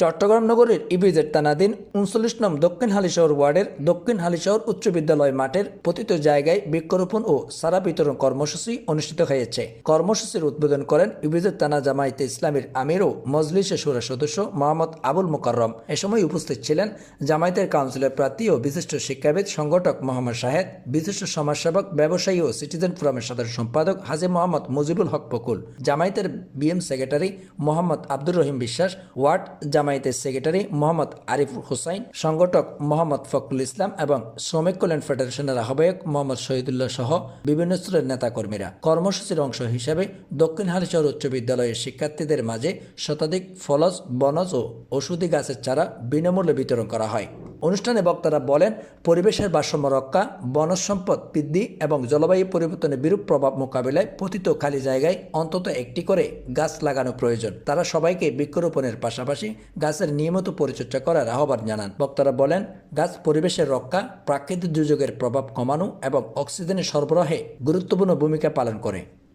চট্টগ্রাম নগরীর ইপিজেড থানাধীন ৩৯ নং দক্ষিণ হালিশহর ওয়ার্ডের দক্ষিণ হালিশহর উচ্চ বিদ্যালয় মাঠের প্রতিটি জায়গায় বৃক্ষরোপণ ও সারা বিতরণ কর্মসূচি অনুষ্ঠিত হয়েছে। কর্মসূচির উদ্বোধন করেন ইপিজেড থানা জামায়াতে ইসলামীর আমির ও মজলিসে শুরা সদস্য মোহাম্মদ আবুল মোকাররম। এ সময় উপস্থিত ছিলেন জামায়াতের কাউন্সিলর প্রার্থী ও বিশিষ্ট শিক্ষাবিদ সংগঠক মোহাম্মদ শাহেদ, বিশিষ্ট সমাজসেবক, ব্যবসায়ী ও সিটিজেন ফোরামের সাধারণ সম্পাদক হাজী মোহাম্মদ মুজিবুল হক বকুল, জামায়াতের বিএম সেক্রেটারি মোহাম্মদ আব্দুর রহিম বিশ্বাস, ওয়ার্ড জামায়াতের সেক্রেটারি মোহাম্মদ আরিফুল হুসাইন, সংগঠক মোহাম্মদ ফখরুল ইসলাম এবং শ্রমিক কল্যাণ ফেডারেশনের আহ্বায়ক মোহাম্মদ শহীদুল্লাহ সহ বিভিন্ন স্তরের নেতাকর্মীরা। কর্মসূচির অংশ হিসেবে দক্ষিণ হালিশহর উচ্চ বিদ্যালয়ের শিক্ষার্থীদের মাঝে শতাধিক ফলজ, বনজ ও ওষুধি গাছের চারা বিনামূল্যে বিতরণ করা হয়। অনুষ্ঠানে বক্তারা বলেন, পরিবেশের ভারসাম্য রক্ষা, বনজ সম্পদ বৃদ্ধি এবং জলবায়ু পরিবর্তনের বিরূপ প্রভাব মোকাবিলায় প্রতিটি খালি জায়গায় অন্তত একটি করে গাছ লাগানো প্রয়োজন। তারা সবাইকে বৃক্ষরোপণের পাশাপাশি গাছের নিয়মিত পরিচর্যা করার আহ্বান জানান। বক্তারা বলেন, গাছ পরিবেশের রক্ষা, প্রাকৃতিক দুর্যোগের প্রভাব কমানো এবং অক্সিজেনের সরবরাহে গুরুত্বপূর্ণ ভূমিকা পালন করে।